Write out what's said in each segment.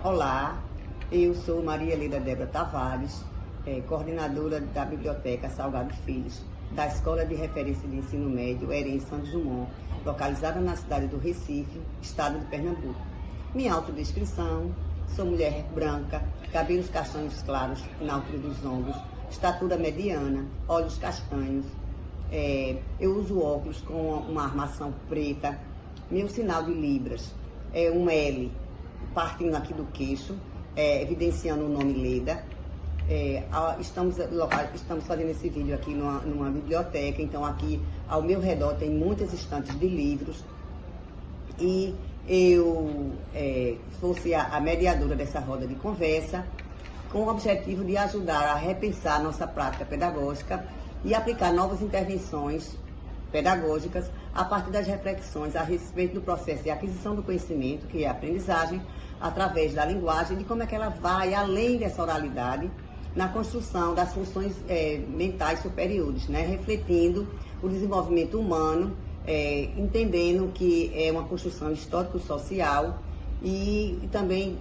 Olá, eu sou Maria Leda Débora Tavares, coordenadora da Biblioteca Salgado Filhos, da Escola de Referência de Ensino Médio Herém Santos Dumont, localizada na cidade do Recife, estado de Pernambuco. Minha autodescrição: sou mulher branca, cabelos castanhos claros na altura dos ombros, estatura mediana, olhos castanhos. Eu uso óculos com uma armação preta. Meu sinal de Libras é um L, partindo aqui do queixo, evidenciando o nome Leda. Estamos fazendo esse vídeo aqui numa biblioteca, então aqui ao meu redor tem muitas estantes de livros e eu fosse a mediadora dessa roda de conversa com o objetivo de ajudar a repensar a nossa prática pedagógica e aplicar novas intervenções pedagógicas a partir das reflexões a respeito do processo de aquisição do conhecimento, que é a aprendizagem, através da linguagem, de como é que ela vai além dessa oralidade na construção das funções mentais superiores, né? Refletindo o desenvolvimento humano, entendendo que é uma construção histórico-social e também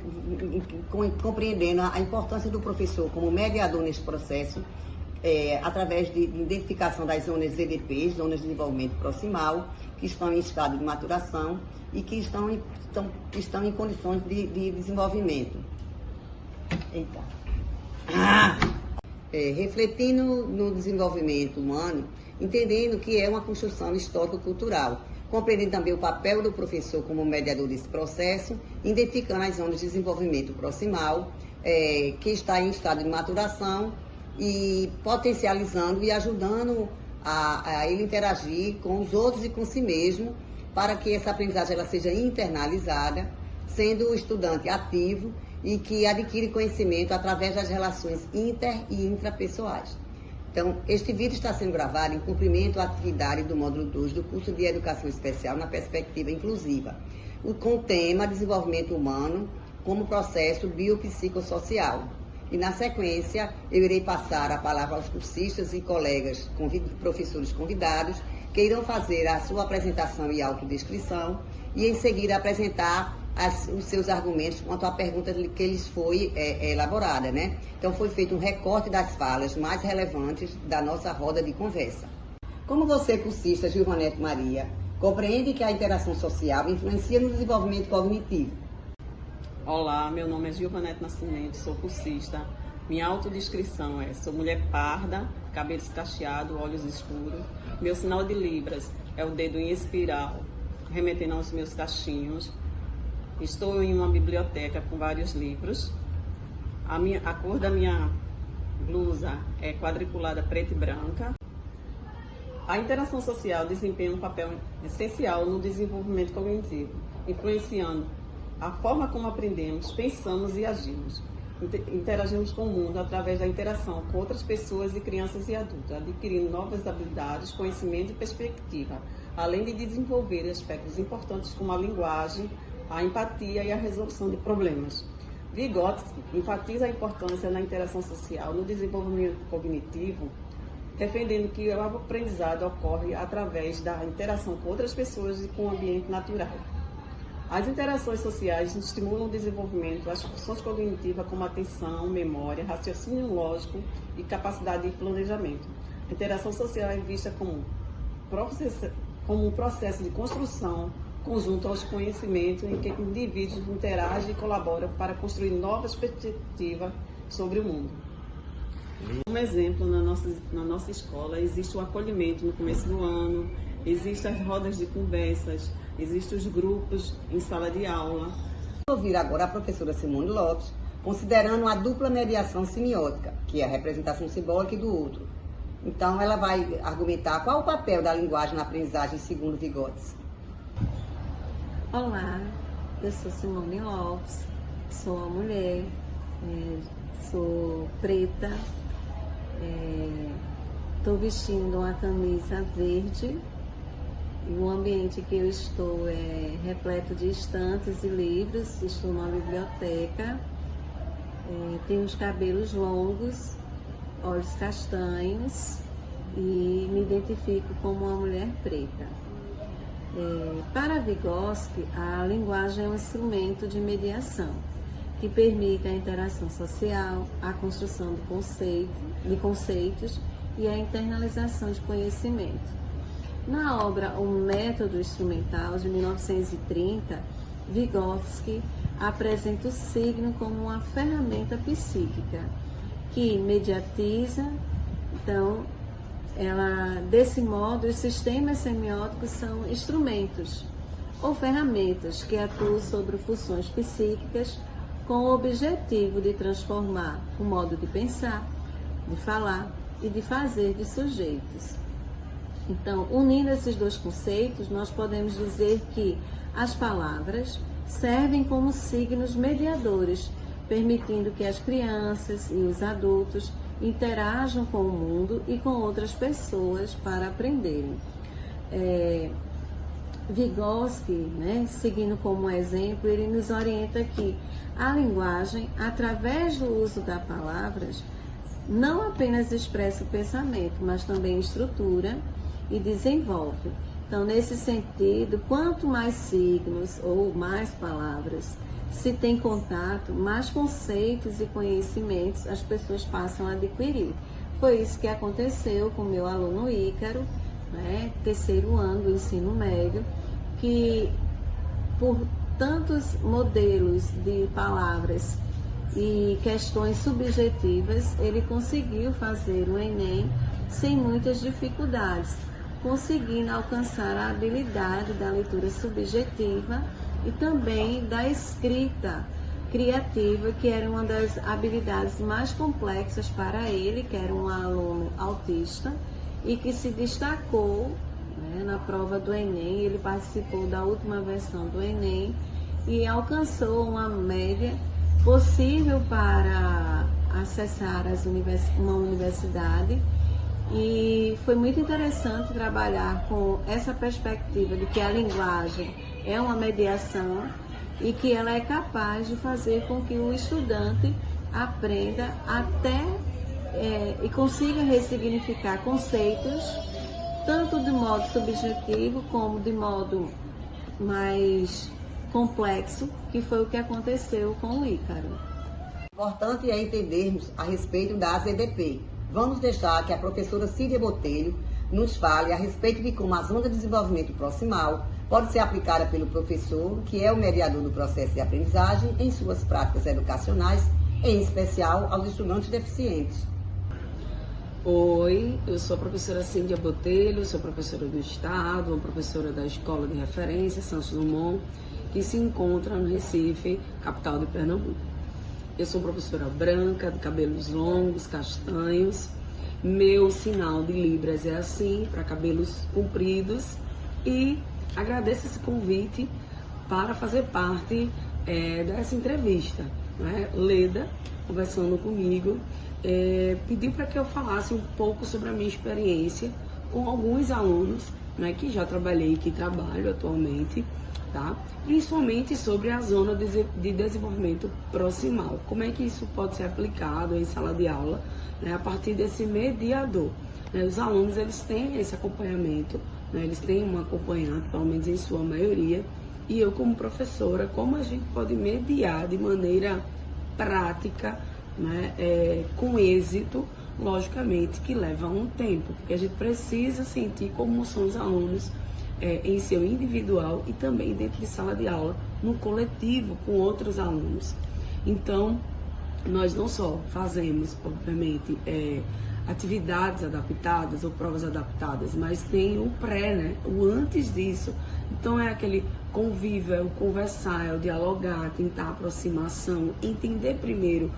compreendendo a importância do professor como mediador nesse processo, através de identificação das zonas ZDPs, Zonas de Desenvolvimento Proximal, que estão em estado de maturação e que estão em condições de desenvolvimento. Refletindo no desenvolvimento humano, entendendo que é uma construção histórico-cultural, compreendendo também o papel do professor como mediador desse processo, identificando as zonas de desenvolvimento proximal, que está em estado de maturação, e potencializando e ajudando a ele interagir com os outros e com si mesmo, para que essa aprendizagem ela seja internalizada, sendo o estudante ativo e que adquire conhecimento através das relações inter e intrapessoais. Então, este vídeo está sendo gravado em cumprimento à atividade do módulo 2 do curso de Educação Especial na Perspectiva Inclusiva, com o tema Desenvolvimento Humano como Processo Biopsicossocial. E, na sequência, eu irei passar a palavra aos cursistas e colegas, professores convidados, que irão fazer a sua apresentação e autodescrição e, em seguida, apresentar os seus argumentos quanto à pergunta que lhes foi elaborada, né? Então, foi feito um recorte das falas mais relevantes da nossa roda de conversa. Como você, cursista Gilvanete Maria, compreende que a interação social influencia no desenvolvimento cognitivo? Olá, meu nome é Gilvanete Nascimento, sou cursista. Minha autodescrição sou mulher parda, cabelos cacheados, olhos escuros. Meu sinal de Libras é o dedo em espiral, remetendo aos meus cachinhos. Estou em uma biblioteca com vários livros. A cor da minha blusa é quadriculada preta e branca. A interação social desempenha um papel essencial no desenvolvimento cognitivo, influenciando a forma como aprendemos, pensamos e agimos. Interagimos com o mundo através da interação com outras pessoas e crianças e adultos, adquirindo novas habilidades, conhecimento e perspectiva, além de desenvolver aspectos importantes como a linguagem, a empatia e a resolução de problemas. Vygotsky enfatiza a importância da interação social no desenvolvimento cognitivo, defendendo que o aprendizado ocorre através da interação com outras pessoas e com o ambiente natural. As interações sociais estimulam o desenvolvimento das funções cognitivas como atenção, memória, raciocínio lógico e capacidade de planejamento. A interação social é vista como um processo de construção conjunto aos conhecimentos em que indivíduos interagem e colaboram para construir novas perspectivas sobre o mundo. Como exemplo, na nossa escola existe o acolhimento no começo do ano, existem as rodas de conversas, existem os grupos em sala de aula. Vou ouvir agora a professora Simone Lopes, considerando a dupla mediação semiótica, que é a representação simbólica e do outro. Então, ela vai argumentar qual o papel da linguagem na aprendizagem segundo Vygotsky. Olá, eu sou Simone Lopes, sou uma mulher, sou preta, estou vestindo uma camisa verde e o ambiente que eu estou é repleto de estantes e livros. Estou numa biblioteca, tenho os cabelos longos, olhos castanhos e me identifico como uma mulher preta. Para Vygotsky, a linguagem é um instrumento de mediação que permite a interação social, a construção de conceitos e a internalização de conhecimento. Na obra O Método Instrumental, de 1930, Vygotsky apresenta o signo como uma ferramenta psíquica que mediatiza. Então, desse modo, os sistemas semióticos são instrumentos ou ferramentas que atuam sobre funções psíquicas com o objetivo de transformar o modo de pensar, de falar e de fazer de sujeitos. Então, unindo esses dois conceitos, nós podemos dizer que as palavras servem como signos mediadores, permitindo que as crianças e os adultos interajam com o mundo e com outras pessoas para aprenderem. Vygotsky, seguindo como exemplo, ele nos orienta que a linguagem, através do uso das palavras, não apenas expressa o pensamento, mas também estrutura e desenvolve. Então, nesse sentido, quanto mais signos ou mais palavras se tem contato, mais conceitos e conhecimentos as pessoas passam a adquirir. Foi isso que aconteceu com o meu aluno Ícaro, terceiro ano do ensino médio, que por tantos modelos de palavras e questões subjetivas, ele conseguiu fazer o Enem sem muitas dificuldades, conseguindo alcançar a habilidade da leitura subjetiva e também da escrita criativa, que era uma das habilidades mais complexas para ele, que era um aluno autista e que se destacou na prova do Enem. Ele participou da última versão do Enem e alcançou uma média possível para acessar uma universidade. E foi muito interessante trabalhar com essa perspectiva de que a linguagem é uma mediação e que ela é capaz de fazer com que o estudante aprenda e consiga ressignificar conceitos, tanto de modo subjetivo como de modo mais complexo, que foi o que aconteceu com o Ícaro. Importante é entendermos a respeito da AZDP. Vamos deixar que a professora Cília Botelho nos fale a respeito de como a Zona de Desenvolvimento Proximal pode ser aplicada pelo professor, que é o mediador do processo de aprendizagem, em suas práticas educacionais, em especial aos estudantes deficientes. Oi, eu sou a professora Cília Botelho, sou professora do Estado, uma professora da Escola de Referência Santos Dumont, que se encontra no Recife, capital de Pernambuco. Eu sou professora branca, de cabelos longos, castanhos. Meu sinal de Libras é assim, para cabelos compridos. E agradeço esse convite para fazer parte dessa entrevista. Leda, conversando comigo, pediu para que eu falasse um pouco sobre a minha experiência com alguns alunos, que já trabalhei e que trabalho atualmente, tá? Principalmente sobre a zona de desenvolvimento proximal. Como é que isso pode ser aplicado em sala de aula, a partir desse mediador. Os alunos, eles têm esse acompanhamento, eles têm um acompanhante, pelo menos em sua maioria, e eu como professora, como a gente pode mediar de maneira prática, com êxito, logicamente que leva um tempo, porque a gente precisa sentir como são os alunos em seu individual e também dentro de sala de aula, no coletivo, com outros alunos. Então, nós não só fazemos, obviamente, atividades adaptadas ou provas adaptadas, mas tem o pré, o antes disso. Então, é aquele convívio, é o conversar, é o dialogar, tentar aproximação, entender primeiro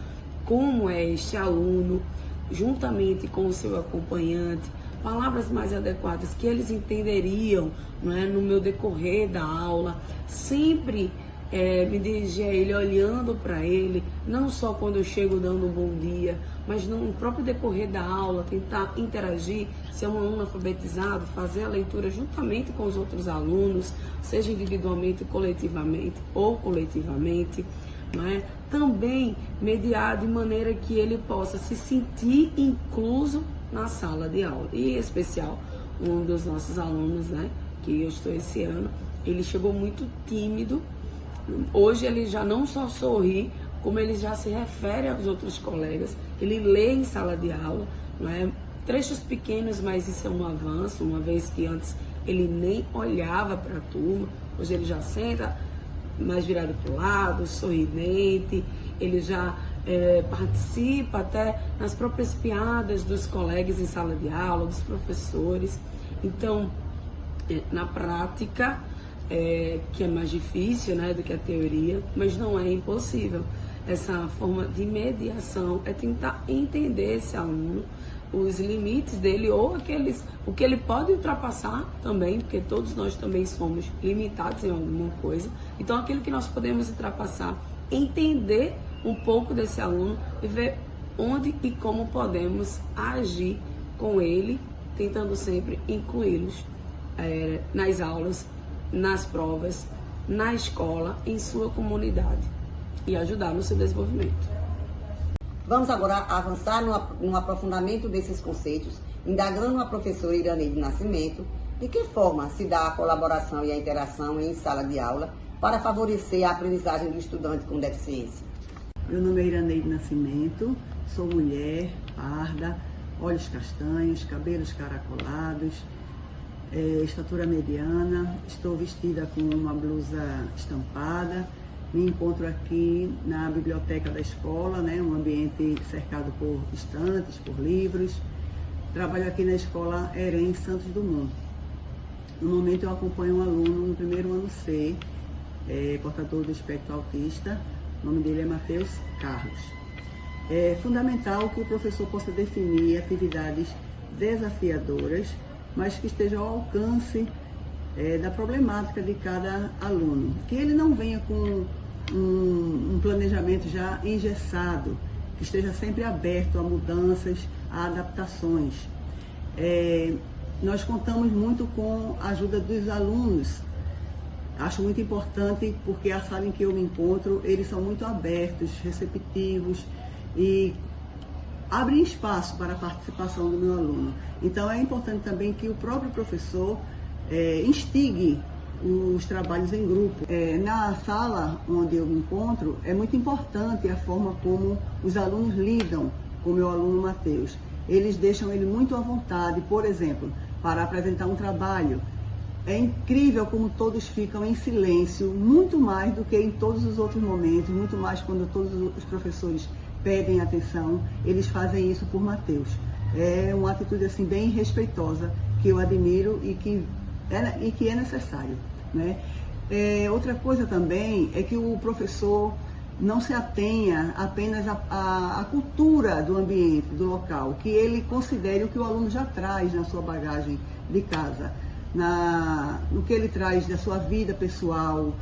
como é este aluno, juntamente com o seu acompanhante, palavras mais adequadas que eles entenderiam no meu decorrer da aula, sempre me dirigir a ele olhando para ele, não só quando eu chego dando um bom dia, mas no próprio decorrer da aula, tentar interagir, ser um aluno alfabetizado, fazer a leitura juntamente com os outros alunos, seja individualmente, coletivamente ou coletivamente, também mediar de maneira que ele possa se sentir incluso na sala de aula. E em especial, um dos nossos alunos, que eu estou esse ano, ele chegou muito tímido. Hoje ele já não só sorri, como ele já se refere aos outros colegas, ele lê em sala de aula, não é? Trechos pequenos, mas isso é um avanço, uma vez que antes ele nem olhava para a turma, hoje ele já senta mais virado para o lado, sorridente, ele já participa até nas próprias piadas dos colegas em sala de aula, dos professores. Então, na prática, que é mais difícil, né, do que a teoria, mas não é impossível. Essa forma de mediação é tentar entender esse aluno, os limites dele ou o que ele pode ultrapassar também, porque todos nós também somos limitados em alguma coisa. Então, aquilo que nós podemos ultrapassar, entender um pouco desse aluno e ver onde e como podemos agir com ele, tentando sempre incluí-los nas aulas, nas provas, na escola, em sua comunidade e ajudar no seu desenvolvimento. Vamos agora avançar no aprofundamento desses conceitos, indagando a professora Iraneide Nascimento de que forma se dá a colaboração e a interação em sala de aula para favorecer a aprendizagem do estudante com deficiência. Meu nome é Iraneide Nascimento, sou mulher, parda, olhos castanhos, cabelos caracolados, estatura mediana, estou vestida com uma blusa estampada. Me encontro aqui na biblioteca da escola, né, um ambiente cercado por estantes, por livros. Trabalho aqui na escola EREM Santos Dumont. No momento eu acompanho um aluno no primeiro ano C, portador do espectro autista. O nome dele é Matheus Carlos. É fundamental que o professor possa definir atividades desafiadoras, mas que estejam ao alcance da problemática de cada aluno. Que ele não venha com um planejamento já engessado, que esteja sempre aberto a mudanças, a adaptações. Nós contamos muito com a ajuda dos alunos. Acho muito importante porque a sala em que eu me encontro, eles são muito abertos, receptivos e abrem espaço para a participação do meu aluno. Então é importante também que o próprio professor instigue os trabalhos em grupo. Na sala onde eu me encontro, é muito importante a forma como os alunos lidam com o meu aluno Matheus. Eles deixam ele muito à vontade, por exemplo, para apresentar um trabalho. É incrível como todos ficam em silêncio, muito mais do que em todos os outros momentos, muito mais quando todos os professores pedem atenção, eles fazem isso por Matheus. É uma atitude assim bem respeitosa, que eu admiro e que é necessário, né? Outra coisa também é que o professor não se atenha apenas à cultura do ambiente, do local, que ele considere o que o aluno já traz na sua bagagem de casa, no que ele traz da sua vida pessoal,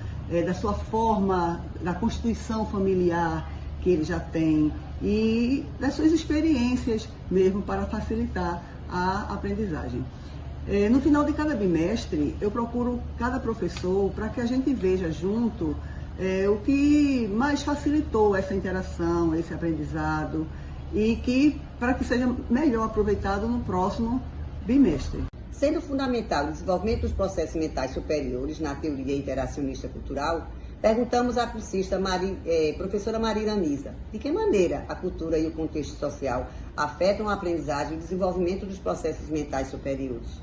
da sua forma, da constituição familiar que ele já tem e das suas experiências mesmo para facilitar a aprendizagem. No final de cada bimestre, eu procuro cada professor para que a gente veja junto o que mais facilitou essa interação, esse aprendizado e para que seja melhor aproveitado no próximo bimestre. Sendo fundamental o desenvolvimento dos processos mentais superiores na teoria interacionista cultural, perguntamos à cursista professora Maria Iranisa de que maneira a cultura e o contexto social afetam a aprendizagem e o desenvolvimento dos processos mentais superiores.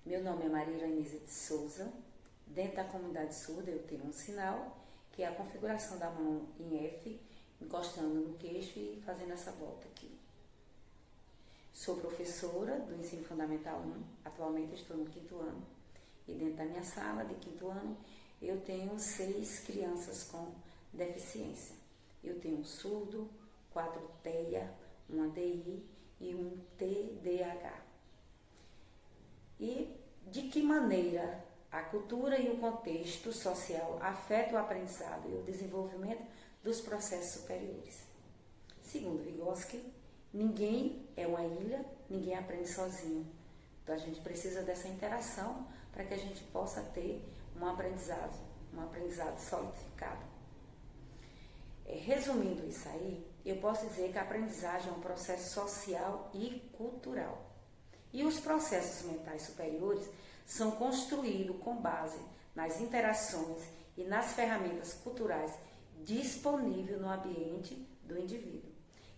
Meu nome é Maria Iranisa de Souza. Dentro da comunidade surda eu tenho um sinal, que é a configuração da mão em F, encostando no queixo e fazendo essa volta aqui. Sou professora do Ensino Fundamental 1, atualmente estou no 5º ano. E dentro da minha sala de 5º ano, eu tenho 6 crianças com deficiência. Eu tenho um surdo, 4 TEA, um ADI e um TDAH. E de que maneira a cultura e o contexto social afetam o aprendizado e o desenvolvimento dos processos superiores? Segundo Vygotsky, ninguém é uma ilha, ninguém aprende sozinho. Então a gente precisa dessa interação para que a gente possa ter um aprendizado solidificado. Resumindo isso aí, eu posso dizer que a aprendizagem é um processo social e cultural. E os processos mentais superiores são construídos com base nas interações e nas ferramentas culturais disponível no ambiente do indivíduo.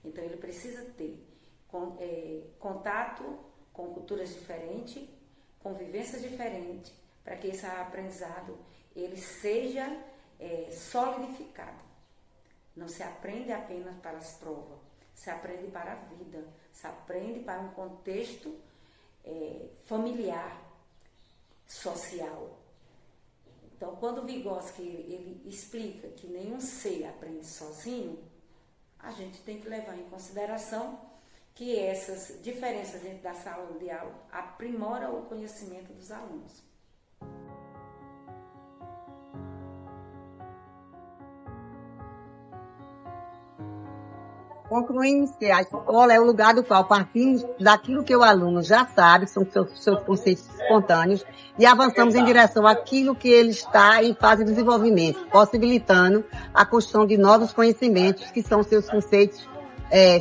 Então, ele precisa ter contato com culturas diferentes, convivências diferentes, para que esse aprendizado ele seja solidificado. Não se aprende apenas para as provas, se aprende para a vida, se aprende para um contexto familiar, social. Então, quando o Vygotsky ele explica que nenhum ser aprende sozinho, a gente tem que levar em consideração que essas diferenças dentro da sala de aula aprimoram o conhecimento dos alunos. Concluímos que a escola é o lugar do qual partimos daquilo que o aluno já sabe, são seus conceitos espontâneos, e avançamos em direção àquilo que ele está em fase de desenvolvimento, possibilitando a construção de novos conhecimentos, que são seus conceitos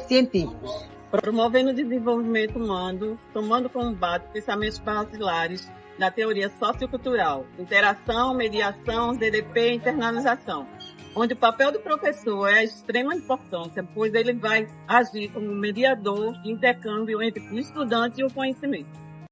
científicos. Promovendo o desenvolvimento humano, tomando como base pensamentos basilares da teoria sociocultural, interação, mediação, DDP e internalização, onde o papel do professor é de extrema importância, pois ele vai agir como mediador de intercâmbio entre o estudante e o conhecimento.